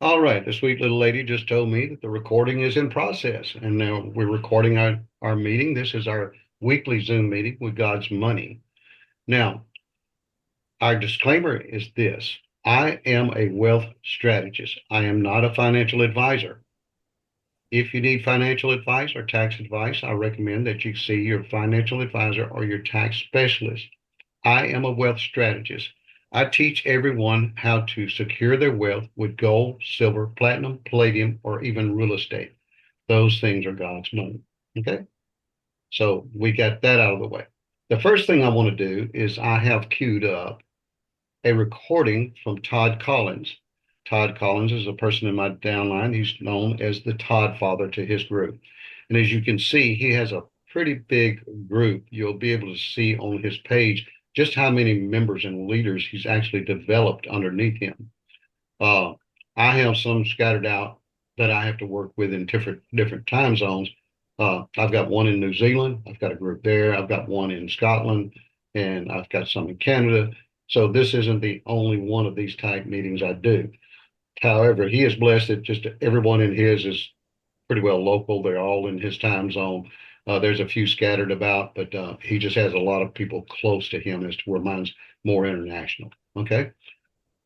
All right, the sweet little lady just told me that the recording is in process, and now we're recording our meeting. This is our weekly Zoom meeting with God's Money. Now, our disclaimer is this. I am a wealth strategist. I am not a financial advisor. If you need financial advice or tax advice, I recommend that you see your financial advisor or your tax specialist. I am a wealth strategist. I teach everyone how to secure their wealth with gold, silver, platinum, palladium, or even real estate. Those things are God's money. Okay. So we got that out of the way. The first thing I want to do is I have queued up a recording from Todd Collins. Todd Collins is a person in my downline. He's known as the Todd Father to his group. And as you can see, he has a pretty big group. You'll be able to see on his page just how many members and leaders he's actually developed underneath him. Uh, I have some scattered out that I have to work with in different time zones. I've got one in New Zealand. I've got a group there. I've got one in Scotland, and I've got some in Canada. So this isn't the only one of these type meetings I do. However, he is blessed that just everyone in his is pretty well local. They're all in his time zone. There's a few scattered about, but he just has a lot of people close to him as to where mine's more international. Okay.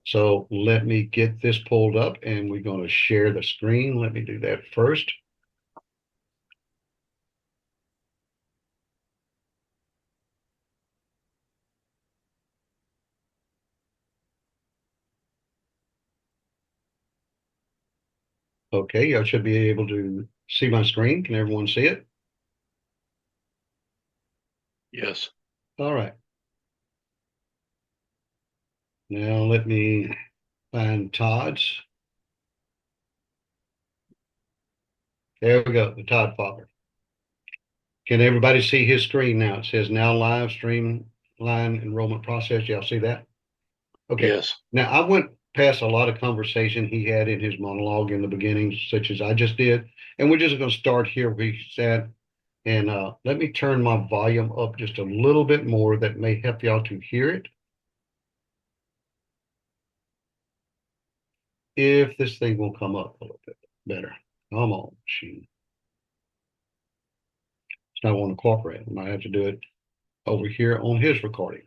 So let me get this pulled up and we're going to share the screen. Let me do that first. Okay, I should be able to see my screen. Can everyone see it? Yes. All right. Now let me find Todd's. There we go, the Todd Father. Can everybody see his screen now? It says now live stream line enrollment process. Y'all see that? Okay. Yes. Now I went past a lot of conversation he had in his monologue in the beginning, such as I just did. And we're just going to start here where he said, and let me turn my volume up just a little bit more. That may help y'all to hear it. If this thing will come up a little bit better. Come on, she. It's not want to cooperate. I might have to do it over here on his recording.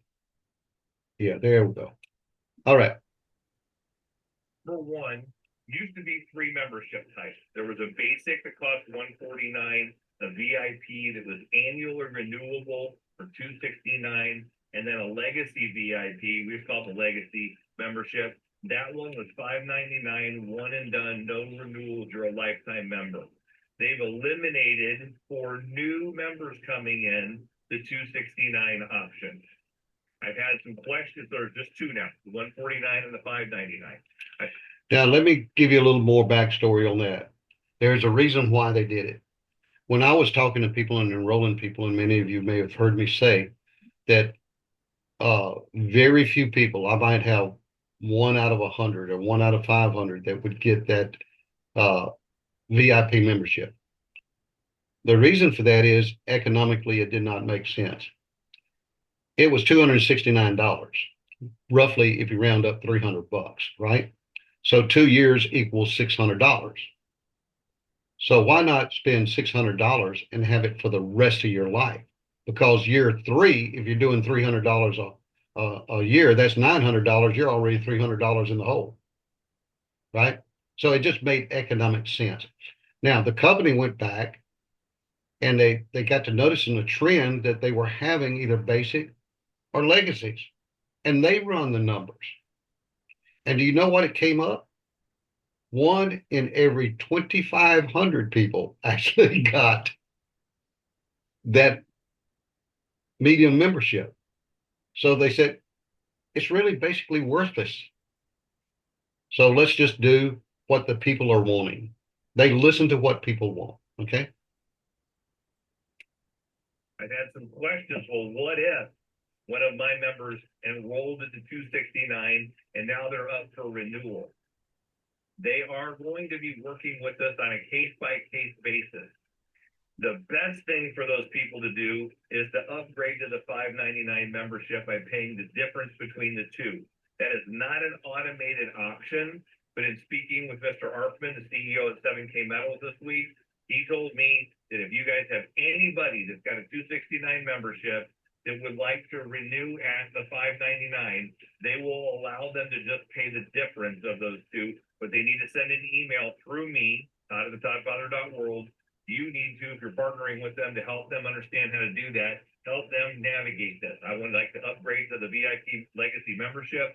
Yeah, there we go. All right. Number one used to be three membership types. There was a basic that cost 149, a VIP that was annual or renewable for 269, and then a legacy VIP. We call it the legacy membership. That one was 599, one and done, no renewals. You're a lifetime member. They've eliminated for new members coming in the 269 option. I've had some questions. There's just two now, the 149 and the 599. Now, let me give you a little more backstory on that. There's a reason why they did it. When I was talking to people and enrolling people, and many of you may have heard me say that very few people, I might have one out of 100 or one out of 500 that would get that uh, VIP membership. The reason for that is economically, it did not make sense. It was $269, roughly, if you round up 300 bucks, right? So 2 years equals $600. So why not spend $600 and have it for the rest of your life? Because year three, if you're doing $300 a year, that's $900. You're already $300 in the hole, right? So it just made economic sense. Now the company went back and they got to noticing a trend that they were having either basic or legacies, and they run the numbers. And do you know what it came up? One in every 2,500 people actually got that medium membership. So they said it's really basically worthless. So let's just do what the people are wanting. They listen to what people want. Okay. I've had some questions. Well, what if one of my members enrolled at the 269 and now they're up for renewal? They are going to be working with us on a case by case basis. The best thing for those people to do is to upgrade to the 599 membership by paying the difference between the two. That is not an automated option. But in speaking with Mr. Arfman, the CEO of 7K Metals this week, he told me that if you guys have anybody that's got a 269 membership that would like to renew at the 599, they will allow them to just pay the difference of those two, but they need to send an email through me out of the toddfather.world. You need to, if you're partnering with them, to help them understand how to do that, help them navigate this. I would like to upgrade to the VIP Legacy membership.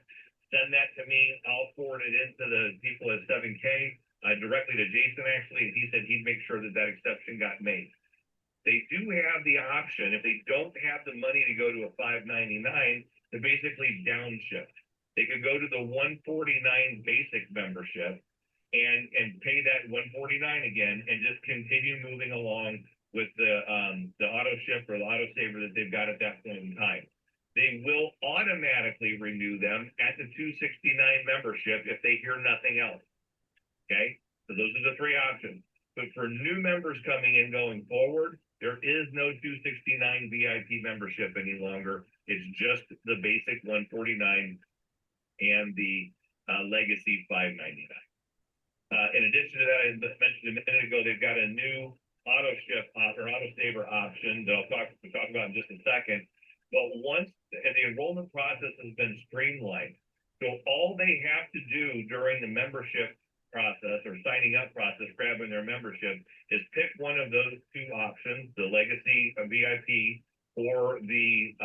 Send that to me. I'll forward it into the people at 7K, directly to Jason, actually, and he said he'd make sure that that exception got made. They do have the option, if they don't have the money to go to a 599, to basically downshift. They could go to the 149 basic membership and pay that 149 again and just continue moving along with the auto shift or the auto saver that they've got at that point in time. They will automatically renew them at the 269 membership if they hear nothing else. Okay, so those are the three options. But for new members coming in going forward, there is no 269 VIP membership any longer. It's just the basic 149 and the legacy 599. In addition to that, I mentioned a minute ago, they've got a new auto shift or auto saver option that we'll talk about in just a second. But once the enrollment process has been streamlined, so all they have to do during the membership process or signing up process, grabbing their membership, is pick one of those two options, the legacy VIP or the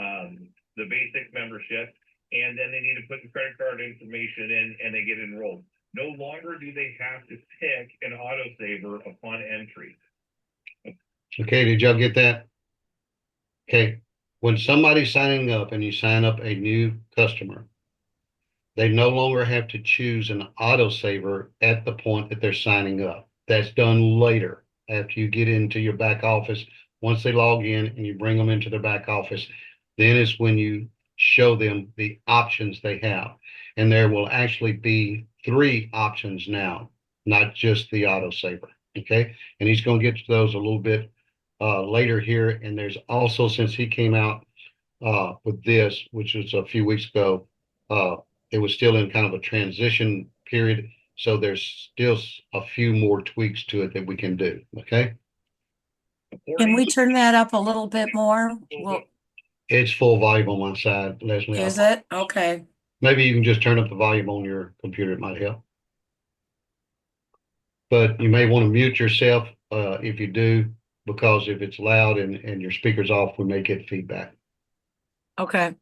basic membership, and then they need to put the credit card information in and they get enrolled. No longer do they have to pick an autosaver upon entry. Okay, did y'all get that? Okay, when somebody's signing up and you sign up a new customer, they no longer have to choose an autosaver at the point that they're signing up. That's done later after you get into your back office. Once they log in and you bring them into their back office, then is when you show them the options they have. And there will actually be 3 options now, not just the autosaver. Okay. And he's going to get to those a little bit later here. And there's also, since he came out with this, which was a few weeks ago, it was still in kind of a transition period. So there's still a few more tweaks to it that we can do. Okay. Can we turn that up a little bit more? Well, It's full volume on my side, Leslie. is it? Okay. Maybe you can just turn up the volume on your computer. It might help. But you may want to mute yourself if you do, because if it's loud and your speaker's off, we may get feedback. Okay.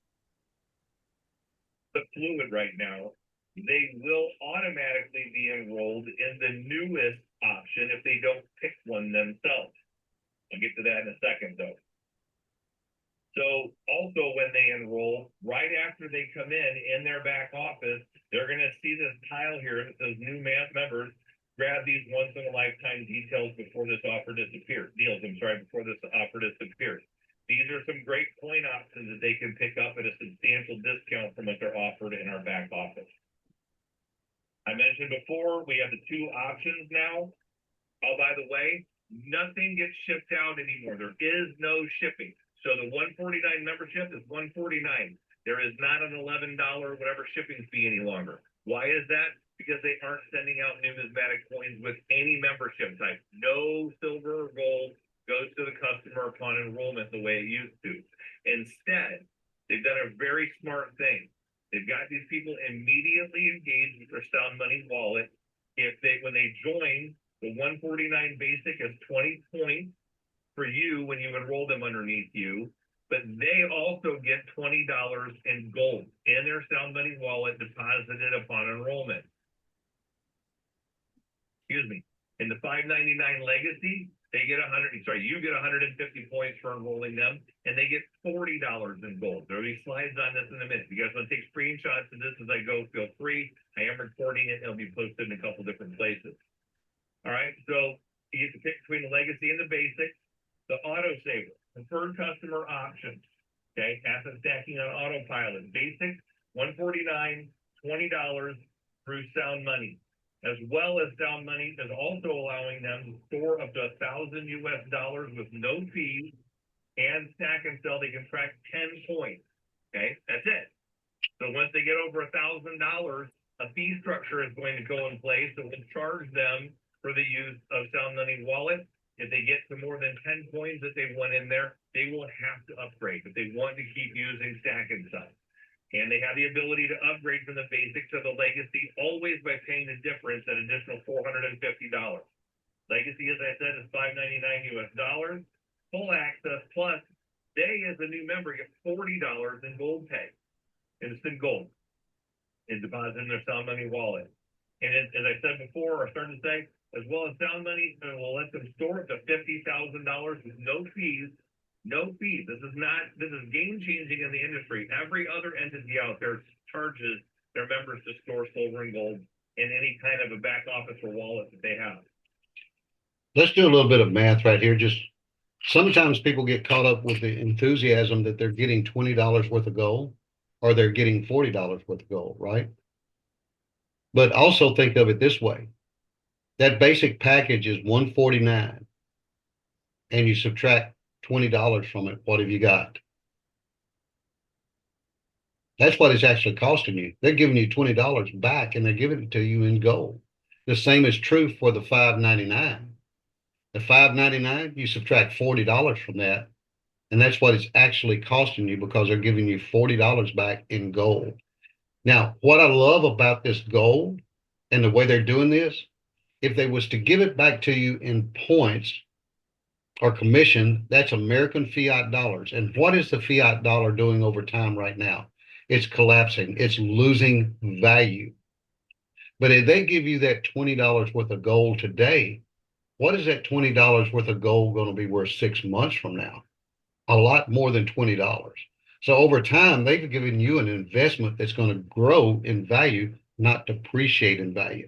The fluid right now, they will automatically be enrolled in the newest option if they don't pick one themselves. I'll get to that in a second, though. So also when they enroll, right after they come in their back office, they're going to see this tile here that says new members. Grab these once in a lifetime details before this offer disappears. Before this offer disappears. These are some great coin options that they can pick up at a substantial discount from what they're offered in our back office. I mentioned before, we have the 2 options now. Oh, by the way, nothing gets shipped out anymore. There is no shipping. So the 149 membership is 149. There is not an $11 whatever shipping fee any longer. Why is that? Because they aren't sending out numismatic coins with any membership type. No silver or gold goes to the customer upon enrollment the way it used to. Instead, they've done a very smart thing. They've got these people immediately engaged with their Sound Money wallet. When they join, the 149 basic is 20 points for you when you enroll them underneath you, but they also get $20 in gold in their Sound Money wallet deposited upon enrollment. Excuse me. In the 599 legacy, they get you get 150 points for enrolling them, and they get $40 in gold. There'll be slides on this in a minute. If you guys want to take screenshots of this as I go, feel free. I am recording it. It'll be posted in a couple different places. All right, so you get to pick between the legacy and the basic. The auto saver, preferred customer options. Okay, asset stacking on autopilot. Basic, $149, $20 through Sound Money. As well as Sound Money is also allowing them to store up to $1,000 US with no fees, and stack and sell. They can track 10 points. Okay, that's it. So once they get over $1,000, a fee structure is going to go in place that will charge them for the use of Sound Money Wallet. If they get to more than 10 coins that they want in there, they will have to upgrade, but they want to keep using Stack and Sell. And they have the ability to upgrade from the basic to the legacy, always by paying the difference, that additional $450. Legacy, as I said, is $599 US. Full access plus, they as a new member get $40 in gold pay, instant gold, in deposit in their Sound Money wallet. And as I said before, or started to say, as well as Sound Money, we'll let them store up to $50,000 with no fees. No fees. This is game changing in the industry. Every other entity out there charges their members to store silver and gold in any kind of a back office or wallet that they have. Let's do a little bit of math right here. Just sometimes people get caught up with the enthusiasm that they're getting $20 worth of gold or they're getting $40 worth of gold, right? But also think of it this way. That basic package is $149 and you subtract $20 from it. What have you got? That's what it's actually costing you. They're giving you $20 back and they're giving it to you in gold. The same is true for the $5.99. The $5.99, you subtract $40 from that, and that's what it's actually costing you because they're giving you $40 back in gold. Now, what I love about this gold and the way they're doing this, if they was to give it back to you in points or commission, that's American fiat dollars. And what is the fiat dollar doing over time right now? It's collapsing. It's losing value. But if they give you that $20 worth of gold today, what is that $20 worth of gold going to be worth 6 months from now? A lot more than $20. So over time, they've given you an investment that's going to grow in value, not depreciate in value.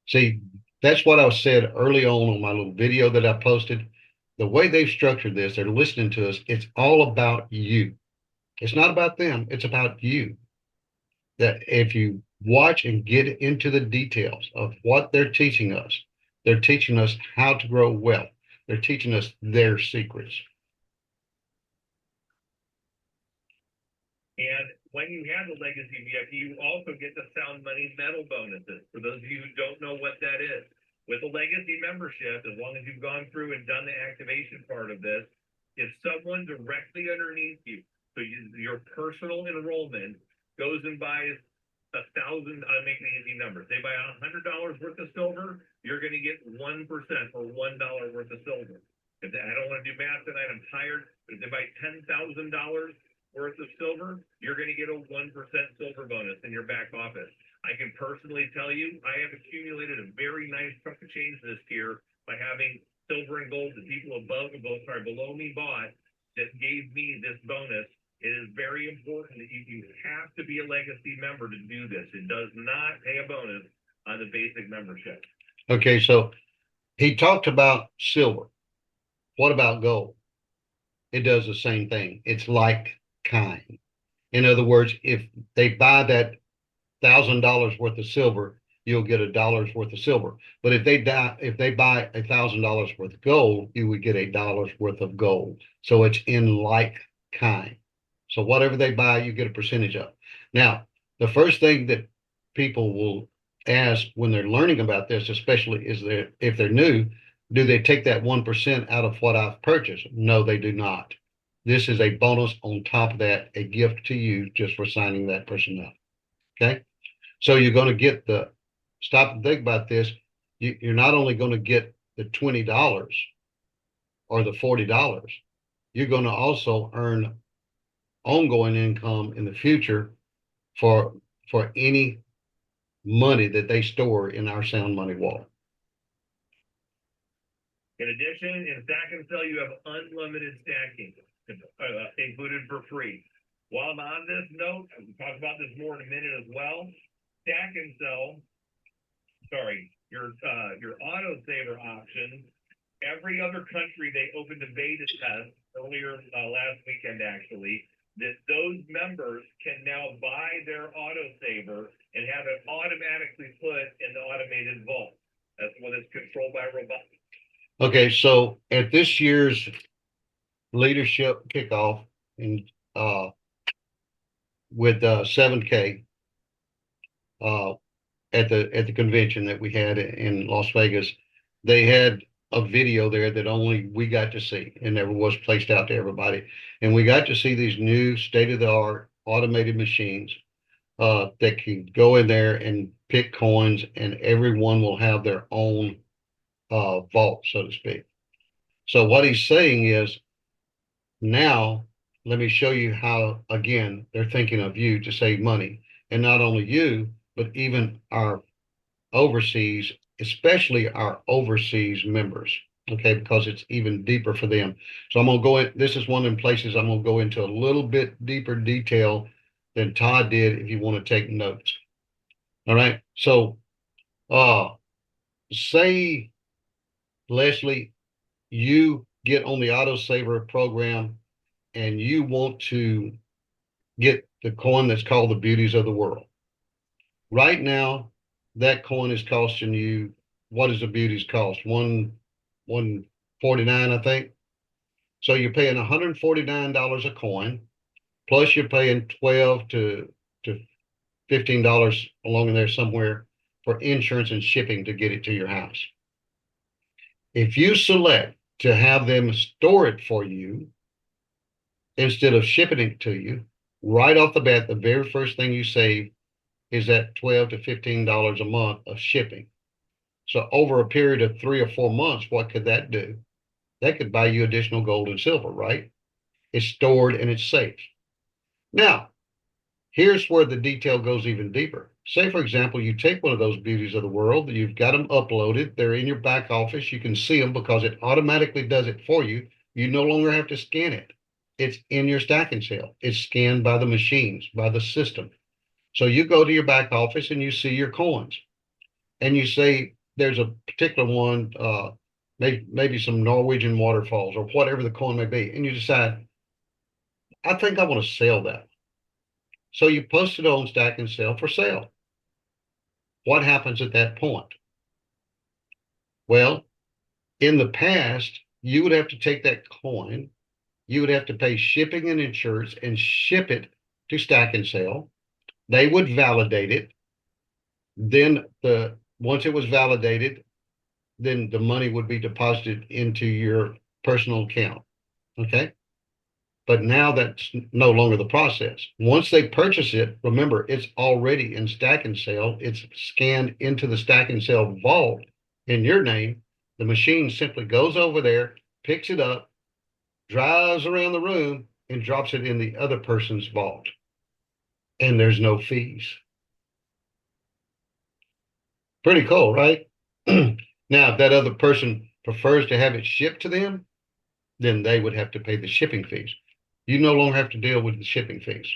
See, that's what I said early on my little video that I posted. The way they've structured this, they're listening to us. It's all about you. It's not about them. It's about you. That if you watch and get into the details of what they're teaching us how to grow wealth. They're teaching us their secrets. And when you have the Legacy VIP, you also get the Sound Money medal bonuses. For those of you who don't know what that is, with a Legacy membership, as long as you've gone through and done the activation part of this, if someone directly underneath you, so your personal enrollment goes and buys 1,000, I'll make the easy numbers. They buy $100 worth of silver, you're going to get 1% or $1 worth of silver. I don't want to do math tonight, I'm tired, but if they buy $10,000 worth of silver, you're going to get a 1% silver bonus in your back office. I can personally tell you, I have accumulated a very nice chunk of change this year by having silver and gold that people below me bought that gave me this bonus. It is very important that you have to be a Legacy member to do this. It does not pay a bonus on the basic membership. Okay, so he talked about silver. What about gold? It does the same thing. It's like kind. In other words, if they buy that $1,000 worth of silver, you'll get $1 worth of silver. But if they buy $1,000 worth of gold, you would get $1 worth of gold. So it's in like kind. So whatever they buy, you get a percentage of. Now, the first thing that people will ask when they're learning about this, especially if they're new, do they take that 1% out of what I've purchased? No, they do not. This is a bonus on top of that, a gift to you just for signing that person up. Okay? So you're going to get stop and think about this. You're not only going to get the $20 or the $40, you're going to also earn ongoing income in the future for any money that they store in our Sound Money wallet. In addition, in Stack and Sell, you have unlimited stacking included for free. While I'm on this note, we'll talk about this more in a minute as well. Stack and Sell, your auto saver option. Every other country they opened a beta test earlier last weekend, actually, that those members can now buy their auto saver and have it automatically put in the automated vault. That's what is controlled by robots. Okay, so at this year's leadership kickoff with 7K, uh, at the convention that we had in Las Vegas. They had a video there that only we got to see and never was placed out to everybody. And we got to see these new state-of-the-art automated machines that can go in there and pick coins, and everyone will have their own vault, so to speak. So what he's saying is, now let me show you how, again, they're thinking of you to save money. And not only you, but even our overseas, especially our overseas members, okay, because it's even deeper for them. So I'm going to go in, this is one of the places I'm going to go into a little bit deeper detail than Todd did if you want to take notes. All right. So, say, Leslie, you get on the autosaver program and you want to get the coin that's called the Beauties of the World. Right now, that coin is costing you, what does the Beauties cost? 149, I think. So you're paying $149 a coin, plus you're paying 12 to $15 along in there somewhere for insurance and shipping to get it to your house. If you select to have them store it for you instead of shipping it to you, right off the bat, the very first thing you save is that $12 to $15 a month of shipping. So over a period of 3 or 4 months, what could that do? That could buy you additional gold and silver, right? It's stored and it's safe. Now, here's where the detail goes even deeper. Say, for example, you take one of those Beauties of the World, you've got them uploaded, they're in your back office, you can see them because it automatically does it for you. You no longer have to scan it. It's in your stacking cell. It's scanned by the machines, by the system. So you go to your back office and you see your coins, and you say there's a particular one, maybe some Norwegian waterfalls or whatever the coin may be, and you decide, I think I want to sell that. So you post it on Stack and Sell for sale. What happens at that point? Well, in the past, you would have to take that coin, you would have to pay shipping and insurance and ship it to Stack and Sell. They would validate it. Then once it was validated, then the money would be deposited into your personal account. Okay. But now that's no longer the process. Once they purchase it, remember, it's already in Stack and Sell. It's scanned into the Stack and Sell vault in your name. The machine simply goes over there, picks it up, drives around the room, and drops it in the other person's vault. And there's no fees. Pretty cool, right? Now, if that other person prefers to have it shipped to them, then they would have to pay the shipping fees. You no longer have to deal with the shipping fees.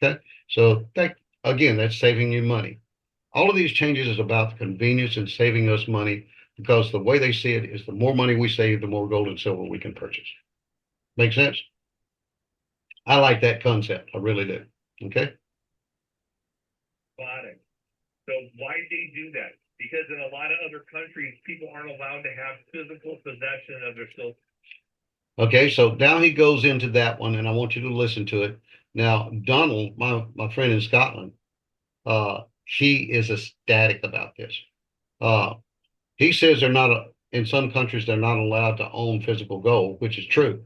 Okay. So that, again, that's saving you money. All of these changes is about the convenience and saving us money, because the way they see it is the more money we save, the more gold and silver we can purchase. Make sense? I like that concept. I really do. Okay. Got it. So why they do that? Because in a lot of other countries, people aren't allowed to have physical possession of their silver. Okay, so now he goes into that one, and I want you to listen to it. Now, Donald, my friend in Scotland, he is ecstatic about this. Uh, he says they're not, in some countries, they're not allowed to own physical gold, which is true.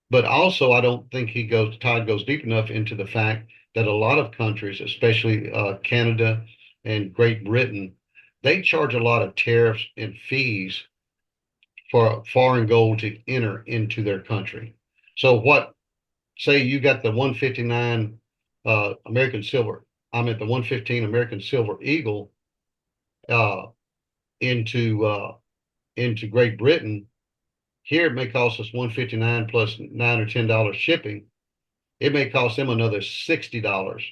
But also, I don't think Todd goes deep enough into the fact that a lot of countries, especially Canada and Great Britain, they charge a lot of tariffs and fees for foreign gold to enter into their country. So say you got the 159 American silver, I'm at the 115 American silver eagle uh, into Great Britain. Here it may cost us 159 plus $9 or $10 shipping. It may cost them another $60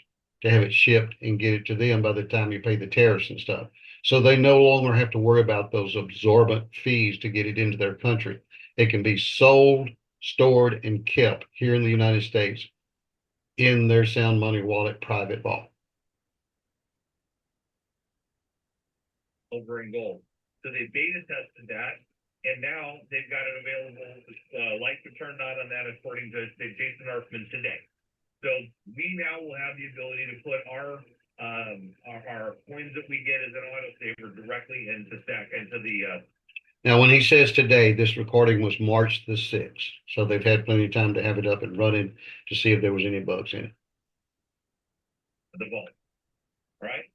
to have it shipped and get it to them by the time you pay the tariffs and stuff. So they no longer have to worry about those absorbent fees to get it into their country. It can be sold, stored, and kept here in the United States in their Sound Money Wallet private vault. Silver and gold. So they beta tested that, and now they've got it available. Lights are turned on that, according to Jason Arfman today. So we now will have the ability to put our our coins that we get as an auto saver directly into the Now, when he says today, this recording was March the 6th, so they've had plenty of time to have it up and running to see if there was any bugs in it. vault. Right?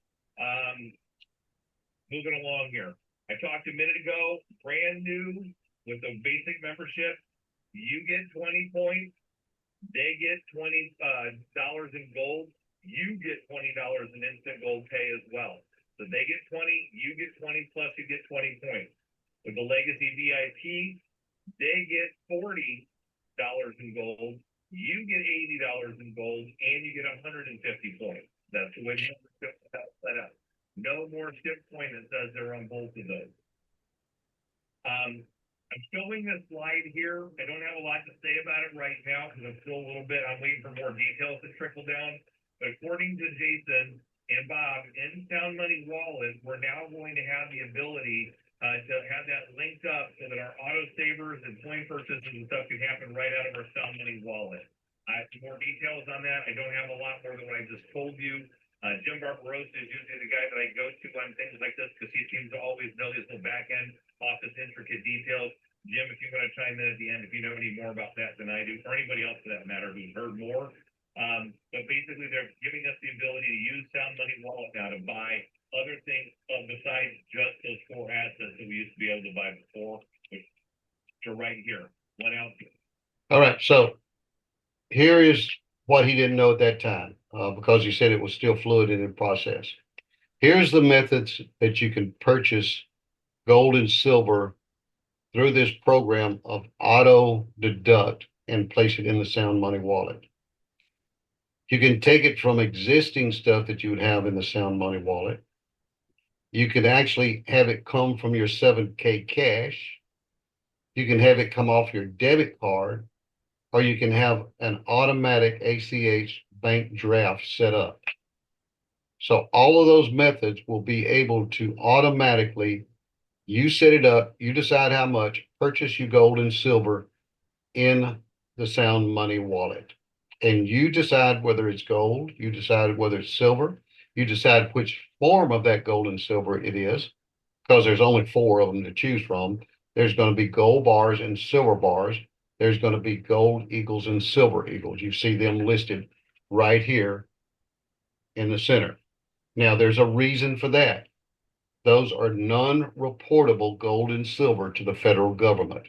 Moving along here. I talked a minute ago, brand new with a basic membership. You get 20 points. They get $20 in gold. You get $20 in instant gold pay as well. So they get 20, you get 20, plus you get 20 points. With the Legacy VIP, they get $40 in gold. You get $80 in gold, and you get 150 points. That's the way the membership is set up. No more ship point that says they're on both of those. I'm showing this slide here. I don't have a lot to say about it right now because I'm still a little bit, I'm waiting for more details to trickle down. But according to Jason and Bob, in Sound Money Wallet, we're now going to have the ability to have that linked up so that our auto savers and coin purchases and stuff can happen right out of our Sound Money Wallet. More details on that. I don't have a lot more than what I just told you. Jim Barbarossa is usually the guy that I go to on things like this because he seems to always know these little back end office intricate details. Jim, if you want to chime in at the end, if you know any more about that than I do, or anybody else for that matter who's heard more. But basically, they're giving us the ability to use Sound Money Wallet now to buy other things besides just those 4 assets that we used to be able to buy before, which are right here. One out. All right, so here is what he didn't know at that time, because he said it was still fluid and in process. Here's the methods that you can purchase gold and silver through this program of auto deduct and place it in the Sound Money Wallet. You can take it from existing stuff that you would have in the Sound Money Wallet. You can actually have it come from your 7K cash. You can have it come off your debit card, or you can have an automatic ACH bank draft set up. So all of those methods will be able to automatically, you set it up, you decide how much, purchase you gold and silver in the Sound Money Wallet. And you decide whether it's gold, you decide whether it's silver, you decide which form of that gold and silver it is, because there's only 4 of them to choose from. There's going to be gold bars and silver bars. There's going to be gold eagles and silver eagles. You see them listed right here in the center. Now, there's a reason for that. Those are non-reportable gold and silver to the federal government.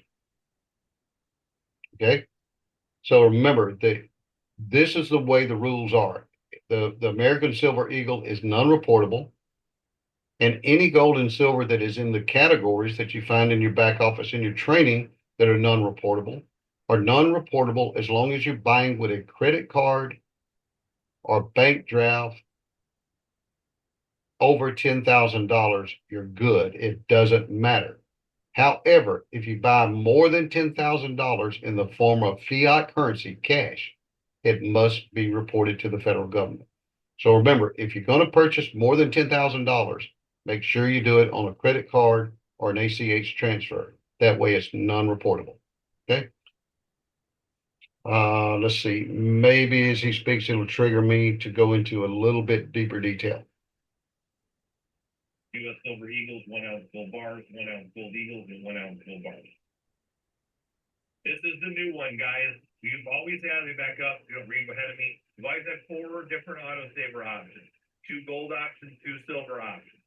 Okay? So remember, this is the way the rules are. The American Silver Eagle is non-reportable. And any gold and silver that is in the categories that you find in your back office in your training that are non-reportable are non-reportable as long as you're buying with a credit card or bank draft over $10,000, you're good. It doesn't matter. However, if you buy more than $10,000 in the form of fiat currency, cash, it must be reported to the federal government. So remember, if you're going to purchase more than $10,000, make sure you do it on a credit card or an ACH transfer. That way it's non-reportable. Okay. Let's see. Maybe as he speaks, it'll trigger me to go into a little bit deeper detail. U.S. Silver Eagles, 1 ounce gold bars, 1 ounce gold eagles, and 1 ounce gold bars. This is the new one, guys. We've always had, me back up, you don't read ahead of me. We've always had 4 different auto saver options, 2 gold options, 2 silver options.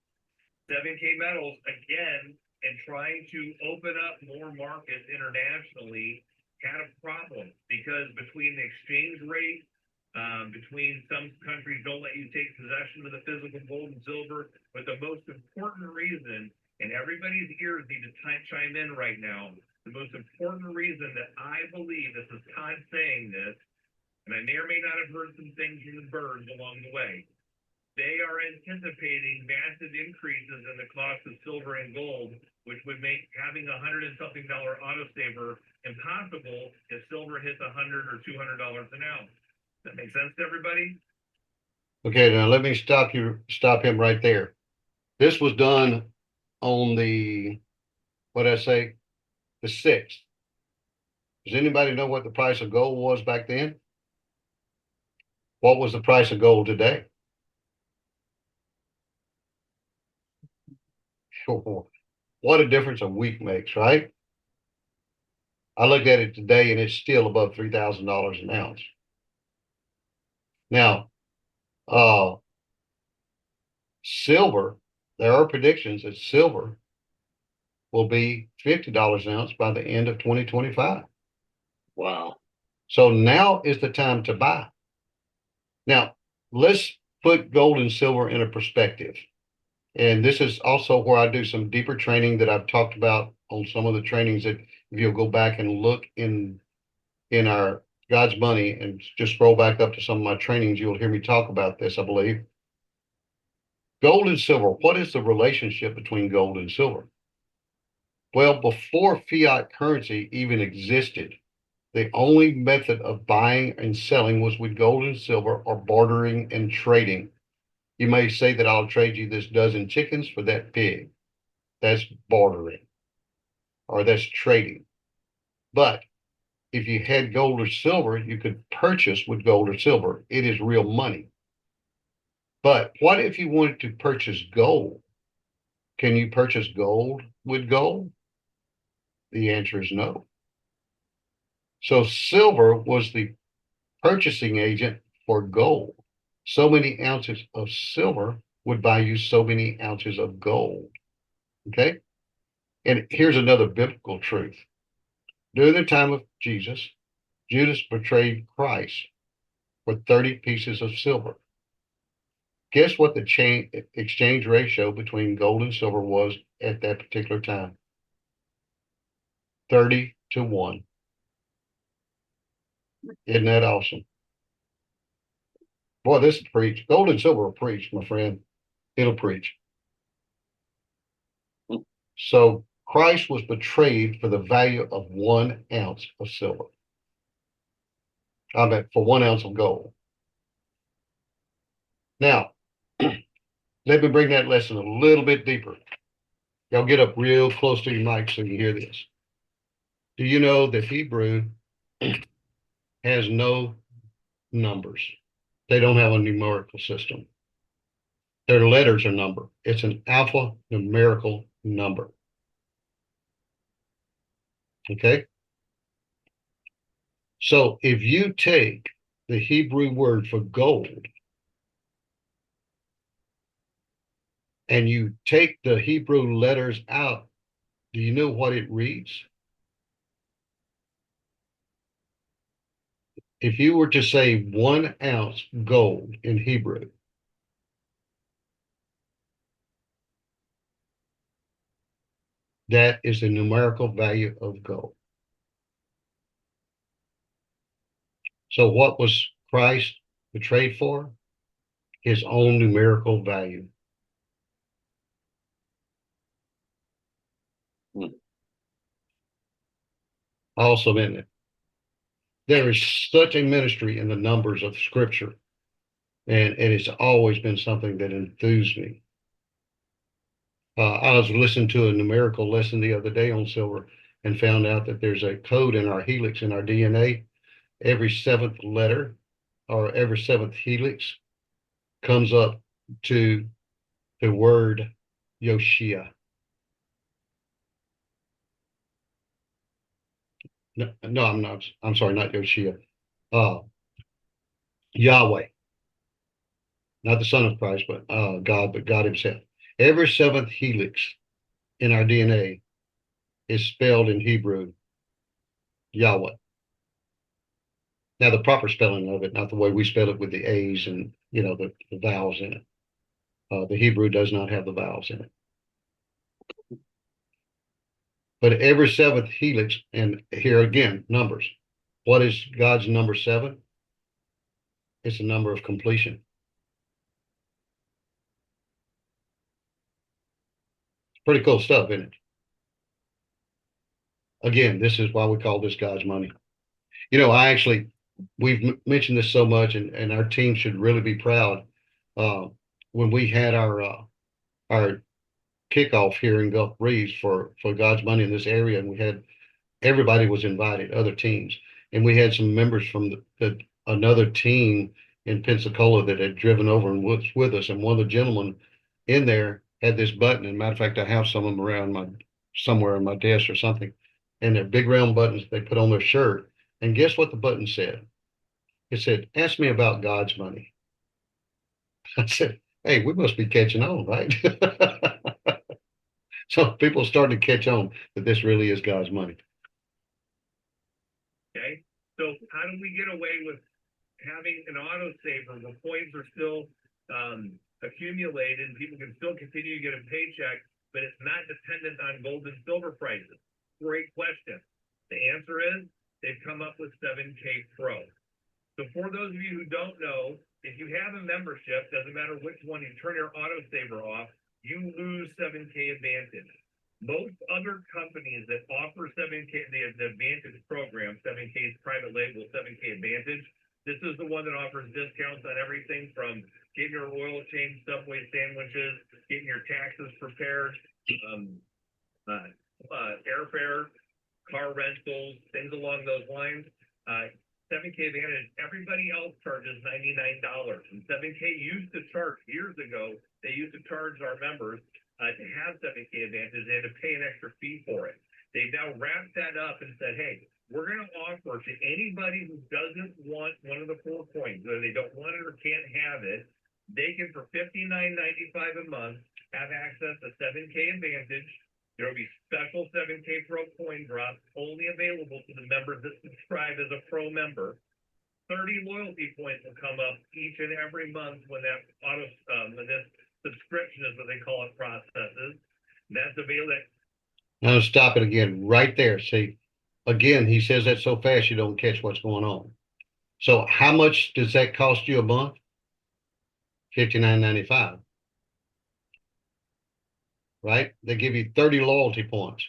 7K metals, again, and trying to open up more markets internationally had a problem because between the exchange rate, between some countries don't let you take possession of the physical gold and silver, but the most important reason, and everybody's ears need to chime in right now, the most important reason that I believe, this is Todd saying this, and I may or may not have heard some things from the birds along the way, they are anticipating massive increases in the cost of silver and gold, which would make having $100 and something auto saver impossible if silver hits $100 or $200 an ounce. Does that make sense to everybody? Okay, now let me stop him right there. This was done on the, what did I say? The 6th. Does anybody know what the price of gold was back then? What was the price of gold today? What a difference a week makes, right? I looked at it today and it's still above $3,000 an ounce. Now, uh, silver, there are predictions that silver will be $50 an ounce by the end of 2025. Wow. So now is the time to buy. Now, let's put gold and silver in a perspective. And this is also where I do some deeper training that I've talked about on some of the trainings that if you'll go back and look in our God's Money and just scroll back up to some of my trainings, you'll hear me talk about this, I believe. Gold and silver, what is the relationship between gold and silver? Well, before fiat currency even existed, the only method of buying and selling was with gold and silver or bartering and trading. You may say that I'll trade you this dozen chickens for that pig. That's bartering or that's trading. But if you had gold or silver, you could purchase with gold or silver. It is real money. But what if you wanted to purchase gold? Can you purchase gold with gold? The answer is no. So silver was the purchasing agent for gold. So many ounces of silver would buy you so many ounces of gold. Okay? And here's another biblical truth. During the time of Jesus, Judas betrayed Christ for 30 pieces of silver. Guess what the exchange ratio between gold and silver was at that particular time? 30 to 1. Isn't that awesome? Boy, this will preach. Gold and silver will preach, my friend. It'll preach. So Christ was betrayed for the value of 1 ounce of silver. I meant for 1 ounce of gold. Now, let me bring that lesson a little bit deeper. Y'all get up real close to your mic so you can hear this. Do you know that Hebrew has no numbers? They don't have a numerical system. Their letters are numbered. It's an alphanumerical number. Okay? So if you take the Hebrew word for gold and you take the Hebrew letters out, do you know what it reads? If you were to say 1 ounce gold in Hebrew, that is the numerical value of gold. So what was Christ betrayed for? His own numerical value. Awesome, isn't it? There is such a ministry in the numbers of Scripture, and it has always been something that enthused me. I was listening to a numerical lesson the other day on silver and found out that there's a code in our helix in our DNA. Every 7th letter or every 7th helix comes up to the word Yoshia. No, I'm not. I'm sorry, not Yoshia. Yahweh, not the Son of Christ, but God Himself. Every 7th helix in our DNA is spelled in Hebrew, Yahweh. Now, the proper spelling of it, not the way we spell it with the A's and, the vowels in it. The Hebrew does not have the vowels in it. But every 7th helix, and here again, numbers. What is God's number 7? It's a number of completion. Pretty cool stuff, isn't it? Again, this is why we call this God's money. We've mentioned this so much, and our team should really be proud. When we had our kickoff here in Gulf Breeze for God's Money in this area, and everybody was invited, other teams, and we had some members from another team in Pensacola that had driven over and was with us, and one of the gentlemen in there had this button. And matter of fact, I have some of them around somewhere on my desk or something. And they're big round buttons they put on their shirt. And guess what the button said? It said, "Ask me about God's money." I said, "Hey, we must be catching on, right?" So people are starting to catch on that this really is God's money. Okay, so how do we get away with having an auto saver? The points are still accumulated, and people can still continue to get a paycheck, but it's not dependent on gold and silver prices. Great question. The answer is they've come up with 7K Pro. So for those of you who don't know, if you have a membership, doesn't matter which one, you turn your auto saver off, you lose 7K Advantage. Most other companies that offer 7K, the Advantage program, 7K's private label, 7K Advantage, this is the one that offers discounts on everything from getting your oil change, Subway sandwiches, getting your taxes prepared, airfare, car rentals, things along those lines. 7K Advantage, everybody else charges $99. And 7K used to charge, years ago, they used to charge our members to have 7K Advantage. They had to pay an extra fee for it. They've now wrapped that up and said, hey, we're going to offer to anybody who doesn't want one of the 4 coins, whether they don't want it or can't have it, they can, for $59.95 a month, have access to 7K Advantage. There will be special 7K Pro coin drops only available to the members that subscribe as a Pro member. 30 loyalty points will come up each and every month when that when this subscription is what they call it processes. That's available. Now stop it again right there. See, again, he says that so fast you don't catch what's going on. So how much does that cost you a month? $59.95. Right? They give you 30 loyalty points.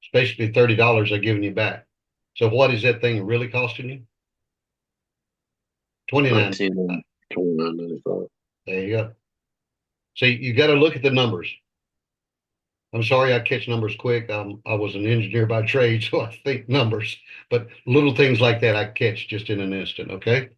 It's basically $30 they're giving you back. So what is that thing really costing you? $29.95. There you go. So you got to look at the numbers. I'm sorry I catch numbers quick. I was an engineer by trade, so I think numbers. But little things like that I catch just in an instant, okay?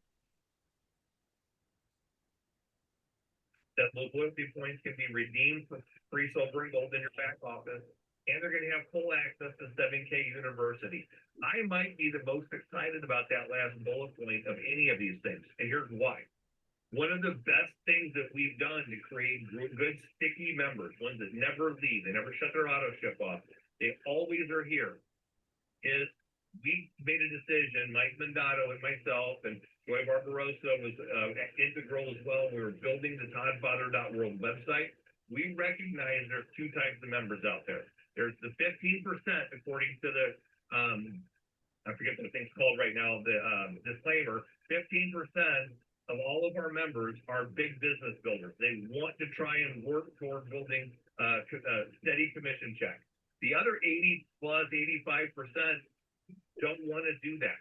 That those loyalty points can be redeemed for free silver and gold in your back office, and they're going to have full access to 7K University. I might be the most excited about that last bullet point of any of these things, and here's why. One of the best things that we've done to create good, sticky members, ones that never leave, they never shut their auto ship off, they always are here, is we made a decision, Mike Mandato and myself, and Joy Barbarossa was integral as well. We were building the toddfather.world website. We recognize there's 2 types of members out there. There's the 15%, according to the, I forget what the thing's called right now, the disclaimer, 15% of all of our members are big business builders. They want to try and work toward building a steady commission check. The other 80 plus 85% don't want to do that.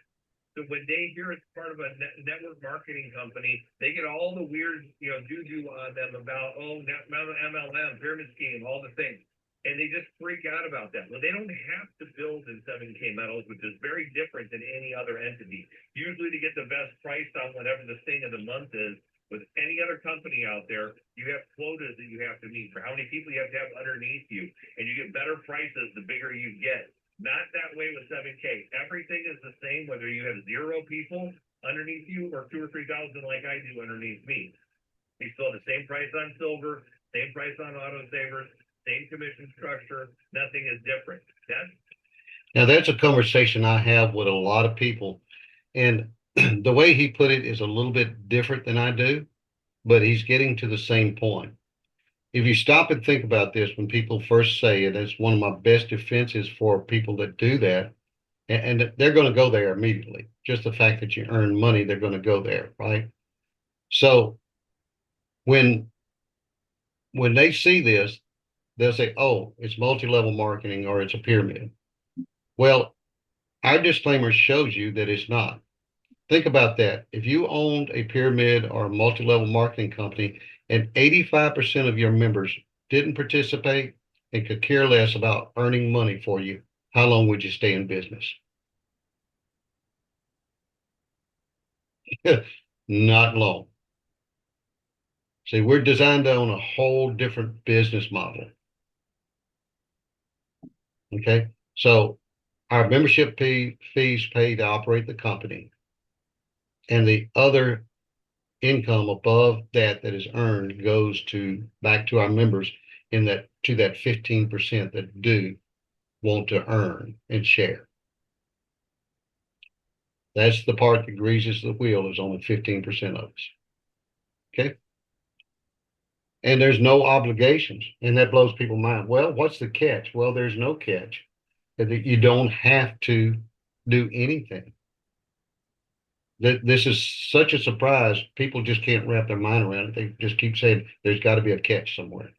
So when they hear it's part of a network marketing company, they get all the weird, juju on them about, MLM, pyramid scheme, all the things. And they just freak out about that. Well, they don't have to build in 7K metals, which is very different than any other entity. Usually to get the best price on whatever the thing of the month is, with any other company out there, you have quotas that you have to meet for how many people you have to have underneath you. And you get better prices the bigger you get. Not that way with 7K. Everything is the same, whether you have 0 people underneath you or 2,000 or 3,000 like I do underneath me. You still have the same price on silver, same price on auto savers, same commission structure. Nothing is different. Now that's a conversation I have with a lot of people, and the way he put it is a little bit different than I do, but he's getting to the same point. If you stop and think about this, when people first say it, it's one of my best defenses for people that do that, and they're going to go there immediately. Just the fact that you earn money, they're going to go there, right? So when they see this, they'll say, "Oh, it's multi-level marketing or it's a pyramid." Well, our disclaimer shows you that it's not. Think about that. If you owned a pyramid or a multi-level marketing company and 85% of your members didn't participate and could care less about earning money for you, how long would you stay in business? Not long. See, we're designed on a whole different business model. Okay, so our membership fees paid to operate the company, and the other income above that is earned goes back to our members in that 15% that do want to earn and share. That's the part that greases the wheel, is only 15% of us. Okay. And there's no obligations, and that blows people's mind. Well, what's the catch? Well, there's no catch. That you don't have to do anything. This is such a surprise. People just can't wrap their mind around it. They just keep saying there's got to be a catch somewhere.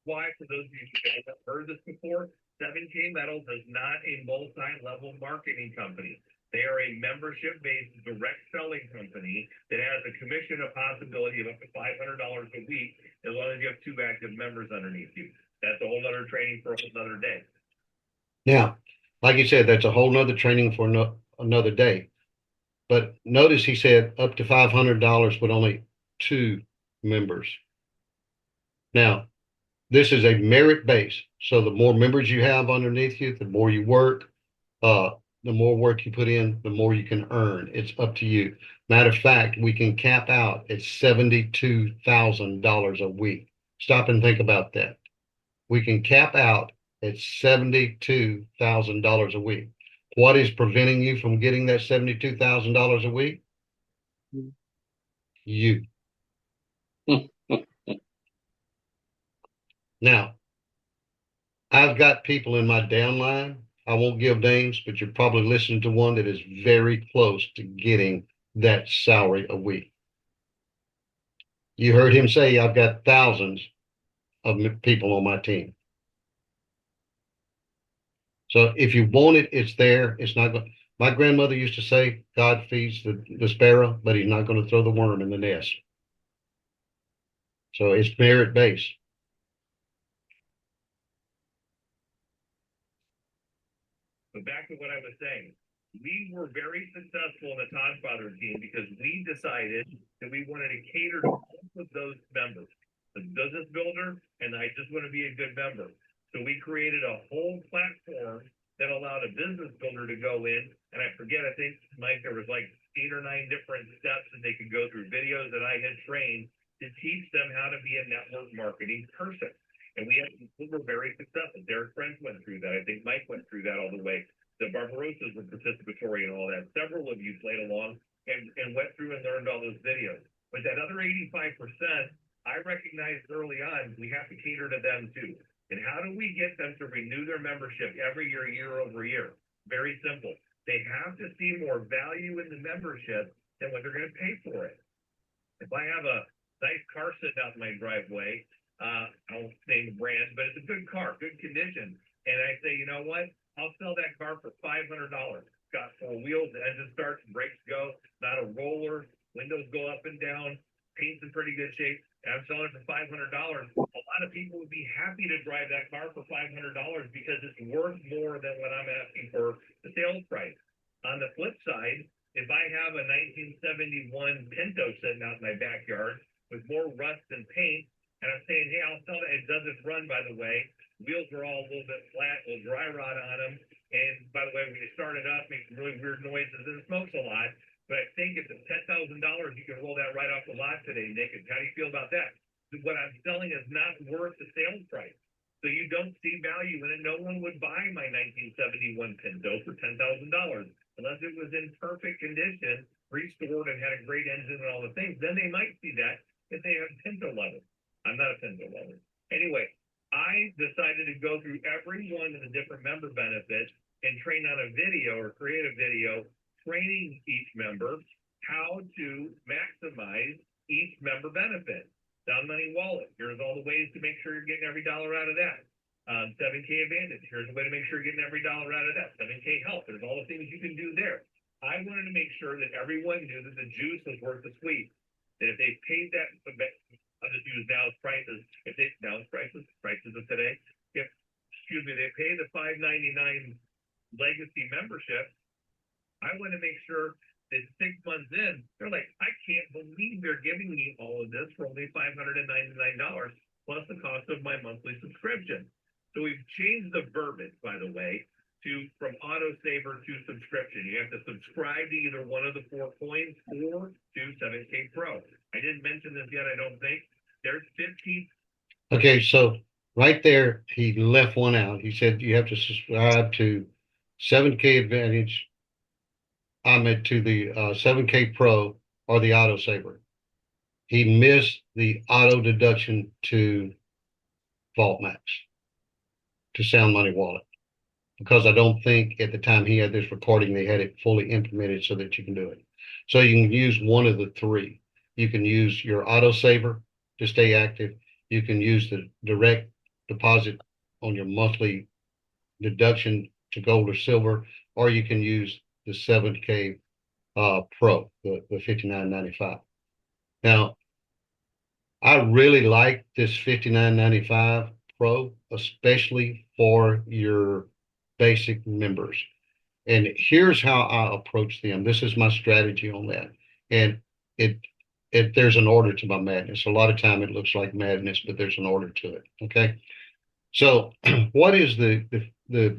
Why, for those of you who haven't heard this before, 7K Metals is not a multi-level marketing company. They are a membership-based direct selling company that has a commission, a possibility of up to $500 a week, as long as you have 2 active members underneath you. That's a whole other training for a whole other day. Now, like you said, that's a whole nother training for another day. But notice he said up to $500 with only 2 members. Now, this is a merit base. So the more members you have underneath you, the more you work, the more work you put in, the more you can earn. It's up to you. Matter of fact, we can cap out at $72,000 a week. Stop and think about that. We can cap out at $72,000 a week. What is preventing you from getting that $72,000 a week? You. Now, I've got people in my downline. I won't give names, but you're probably listening to one that is very close to getting that salary a week. You heard him say, I've got thousands of people on my team. So if you want it, it's there. It's not going. My grandmother used to say, God feeds the sparrow, but he's not going to throw the worm in the nest. So it's merit based. But back to what I was saying, we were very successful in the Toddfather team because we decided that we wanted to cater to both of those members, the business builder, and I just want to be a good member. So we created a whole platform that allowed a business builder to go in, and I forget, I think, Mike, there was like 8 or 9 different steps that they could go through, videos that I had trained to teach them how to be a network marketing person. And we were very successful. Derek French went through that. I think Mike went through that all the way. The Barbarosas were participatory and all that. Several of you played along and went through and learned all those videos. But that other 85%, I recognized early on, we have to cater to them too. And how do we get them to renew their membership every year, year over year? Very simple. They have to see more value in the membership than what they're going to pay for it. If I have a nice car sitting out in my driveway, I won't name the brand, but it's a good car, good condition. And I say, you know what? I'll sell that car for $500. Got 4 wheels, the engine starts, brakes go, not a roller, windows go up and down, paint's in pretty good shape. And I'm selling it for $500. A lot of people would be happy to drive that car for $500 because it's worth more than what I'm asking for the sales price. On the flip side, if I have a 1971 Pinto sitting out in my backyard with more rust than paint, and I'm saying, hey, I'll sell it. It doesn't run, by the way. Wheels are all a little bit flat, a little dry rot on them. And by the way, when you start it up, it makes some really weird noises and it smokes a lot. But I think if it's $10,000, you can roll that right off the lot today, Nick. How do you feel about that? What I'm selling is not worth the sales price. So you don't see value in it. No one would buy my 1971 Pinto for $10,000 unless it was in perfect condition, restored, and had a great engine and all the things. Then they might see that if they have Pinto leather. I'm not a Pinto lover. Anyway, I decided to go through every one of the different member benefits and train on a video or create a video training each member how to maximize each member benefit. Sound Money Wallet. Here's all the ways to make sure you're getting every dollar out of that. 7K Advantage. Here's a way to make sure you're getting every dollar out of that. 7K Health. There's all the things you can do there. I wanted to make sure that everyone knew that the juice was worth the squeeze. That if they paid that, I'll just use Dow's prices. If they Dow's prices of today, if they pay the $5.99 legacy membership, I want to make sure that 6 months in, they're like, I can't believe they're giving me all of this for only $599 plus the cost of my monthly subscription. So we've changed the verbiage, by the way, from autosaver to subscription. You have to subscribe to either one of the 4 coins or to 7K Pro. I didn't mention this yet, I don't think. There's 15. Okay, so right there, he left one out. He said you have to subscribe to 7K Advantage. I meant to the 7K Pro or the autosaver. He missed the auto deduction to Vault Max, to Sound Money Wallet, because I don't think at the time he had this recording, they had it fully implemented so that you can do it. So you can use one of the 3. You can use your autosaver to stay active. You can use the direct deposit on your monthly deduction to gold or silver, or you can use the 7K Pro, the $59.95. Now, I really like this $59.95 Pro, especially for your basic members. And here's how I approach them. This is my strategy on that. And there's an order to my madness. A lot of time it looks like madness, but there's an order to it. Okay. So what is the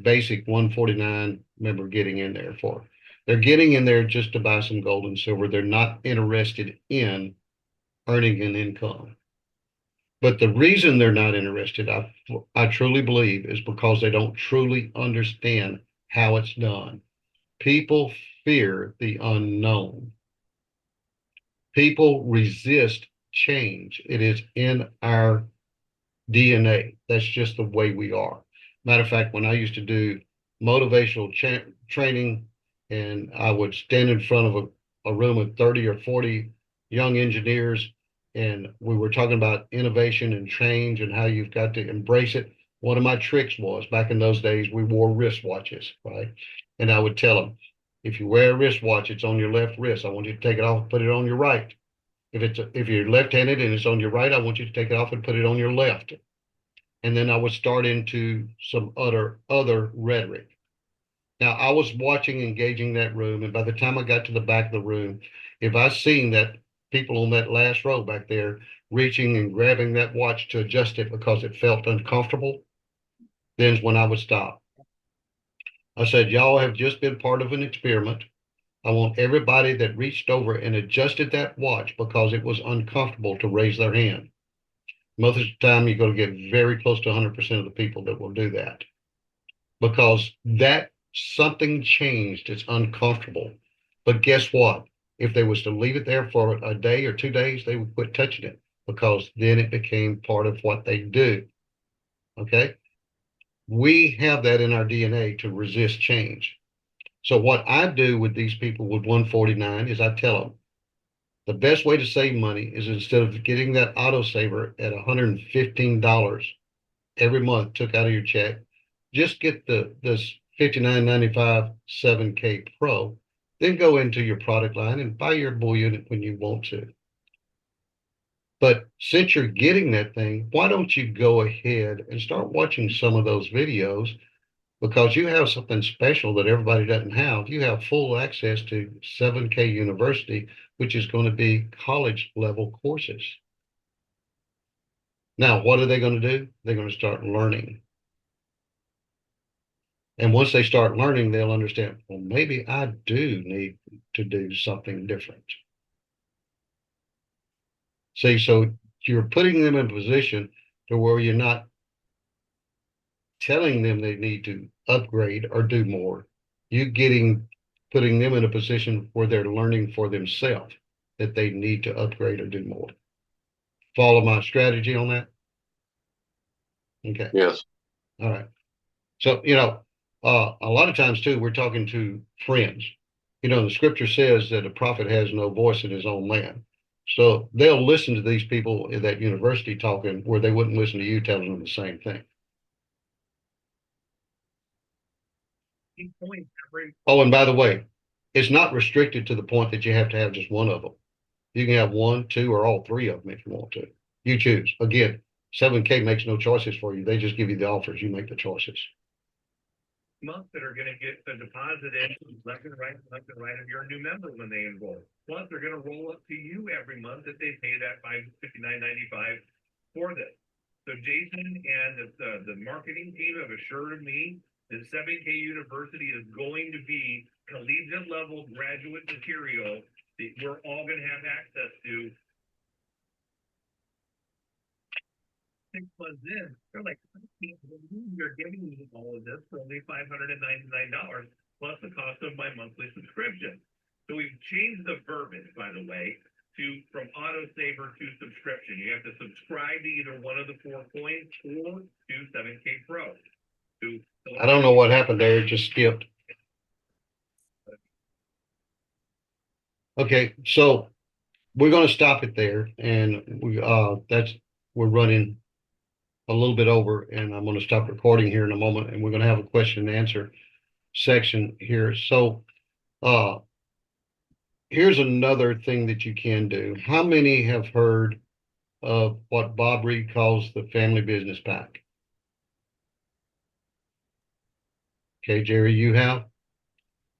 basic 149 member getting in there for? They're getting in there just to buy some gold and silver. They're not interested in earning an income. But the reason they're not interested, I truly believe, is because they don't truly understand how it's done. People fear the unknown. People resist change. It is in our DNA. That's just the way we are. Matter of fact, when I used to do motivational training, and I would stand in front of a room of 30 or 40 young engineers, and we were talking about innovation and change and how you've got to embrace it. One of my tricks was, back in those days, we wore wristwatches, right? And I would tell them, if you wear a wristwatch, it's on your left wrist. I want you to take it off and put it on your right. If you're left-handed and it's on your right, I want you to take it off and put it on your left. And then I would start into some other rhetoric. Now, I was watching, engaging that room, and by the time I got to the back of the room, if I seen that people on that last row back there reaching and grabbing that watch to adjust it because it felt uncomfortable, then's when I would stop. I said, y'all have just been part of an experiment. I want everybody that reached over and adjusted that watch because it was uncomfortable to raise their hand. Most of the time, you're going to get very close to 100% of the people that will do that, because that something changed. It's uncomfortable. But guess what? If they was to leave it there for a day or 2 days, they would quit touching it, because then it became part of what they do. Okay? We have that in our DNA to resist change. So what I do with these people with 149 is I tell them, the best way to save money is, instead of getting that autosaver at $115 every month took out of your check, just get this $59.95 7K Pro, then go into your product line and buy your bull unit when you want to. But since you're getting that thing, why don't you go ahead and start watching some of those videos? Because you have something special that everybody doesn't have. You have full access to 7K University, which is going to be college level courses. Now, what are they going to do? They're going to start learning. And once they start learning, they'll understand, well, maybe I do need to do something different. See, so you're putting them in a position to where you're not telling them they need to upgrade or do more. You putting them in a position where they're learning for themselves that they need to upgrade or do more. Follow my strategy on that? Okay. Yes. All right. So, a lot of times too, we're talking to friends. The scripture says that a prophet has no voice in his own land. So they'll listen to these people at that university talking where they wouldn't listen to you telling them the same thing. Oh, and by the way, it's not restricted to the point that you have to have just one of them. You can have 1, 2, or all 3 of them if you want to. You choose. Again, 7K makes no choices for you. They just give you the offers. You make the choices. month that are gonna get the deposit in left and right, left and right of your new member when they enroll. Plus, they're gonna roll up to you every month that they pay that $559.95 for this. So Jason and the marketing team have assured me that 7K University is going to be collegiate level graduate material that we're all gonna have access to 6 months in. They're like, you're giving me all of this for only $599 plus the cost of my monthly subscription. So we've changed the verbiage, by the way, from auto saver to subscription. You have to subscribe to either one of the 4 points or to 7K Pro. I don't know what happened there. It just skipped. Okay, so we're going to stop it there, and we're running a little bit over, and I'm going to stop recording here in a moment, and we're going to have a question and answer section here. So, here's another thing that you can do. How many have heard of what Bob Reed calls the family business pack? Okay, Jerry, you have?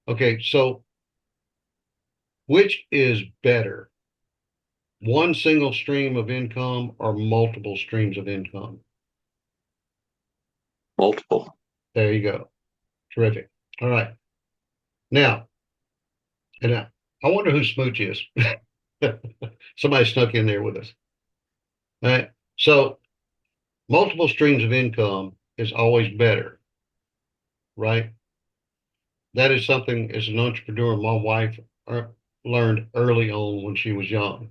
Okay, so which is better? One single stream of income or multiple streams of income? Multiple. There you go. Terrific. All right. Now, and I wonder who Smooch is. Somebody snuck in there with us. All right. So multiple streams of income is always better, right? That is something as an entrepreneur, my wife learned early on when she was young.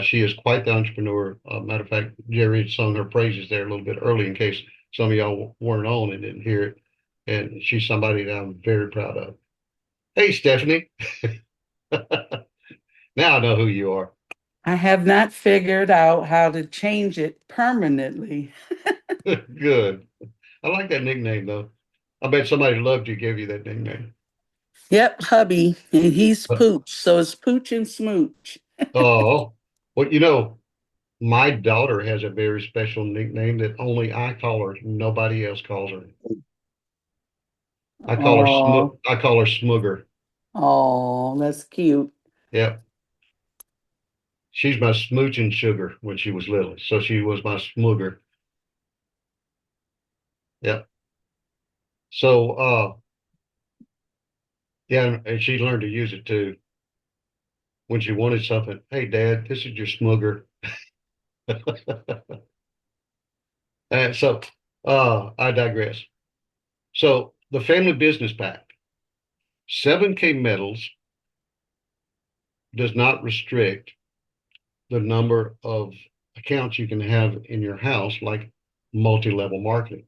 She is quite the entrepreneur. Matter of fact, Jerry had sung her praises there a little bit early in case some of y'all weren't on and didn't hear it. And she's somebody that I'm very proud of. Hey, Stephanie. Now I know who you are. I have not figured out how to change it permanently. Good. I like that nickname, though. I bet somebody loved you, gave you that nickname. Yep, hubby, and he's Pooch, so it's Pooch and Smooch. Oh, well, my daughter has a very special nickname that only I call her. Nobody else calls her. I call her Smugger. Oh, that's cute. Yeah. She's my smooching sugar when she was little. So she was my smugger. Yeah. So, yeah, and she learned to use it too. When she wanted something, hey, Dad, this is your smugger. And so, I digress. So the family business pack, 7K Metals does not restrict the number of accounts you can have in your house like multi-level marketing.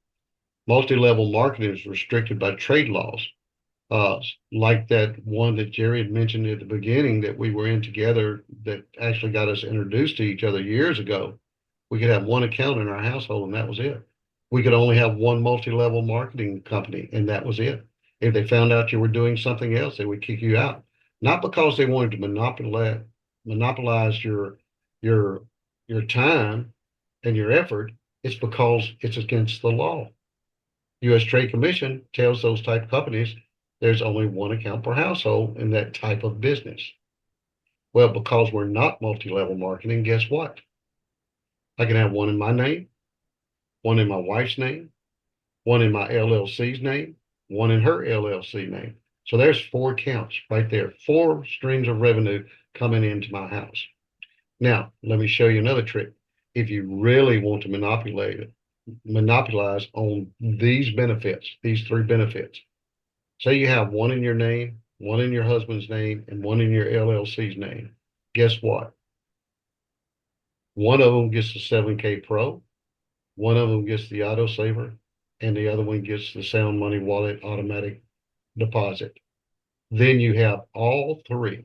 Multi-level marketing is restricted by trade laws. Like that one that Jerry had mentioned at the beginning that we were in together that actually got us introduced to each other years ago. We could have one account in our household and that was it. We could only have one multi-level marketing company and that was it. If they found out you were doing something else, they would kick you out. Not because they wanted to monopolize your time and your effort. It's because it's against the law. U.S. Trade Commission tells those type of companies there's only one account per household in that type of business. Well, because we're not multi-level marketing, guess what? I can have one in my name, one in my wife's name, one in my LLC's name, one in her LLC name. So there's 4 accounts right there, 4 streams of revenue coming into my house. Now, let me show you another trick. If you really want to monopolize on these benefits, these 3 benefits, say you have one in your name, one in your husband's name, and one in your LLC's name. Guess what? One of them gets the 7K Pro, one of them gets the Auto Saver, and the other one gets the Sound Money Wallet automatic deposit. Then you have all 3,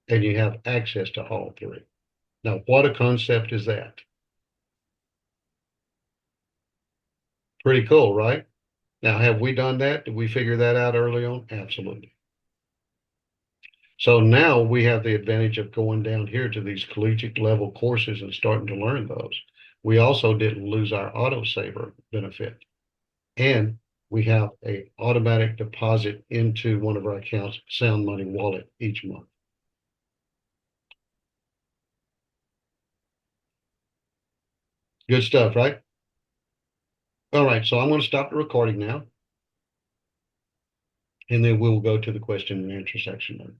and you have access to all 3. Now, what a concept is that? Pretty cool, right? Now, have we done that? Did we figure that out early on? Absolutely. So now we have the advantage of going down here to these collegiate level courses and starting to learn those. We also didn't lose our auto saver benefit. And we have a automatic deposit into one of our accounts, Sound Money Wallet, each month. Good stuff, right? All right, so I'm going to stop the recording now. And then we'll go to the question and answer section.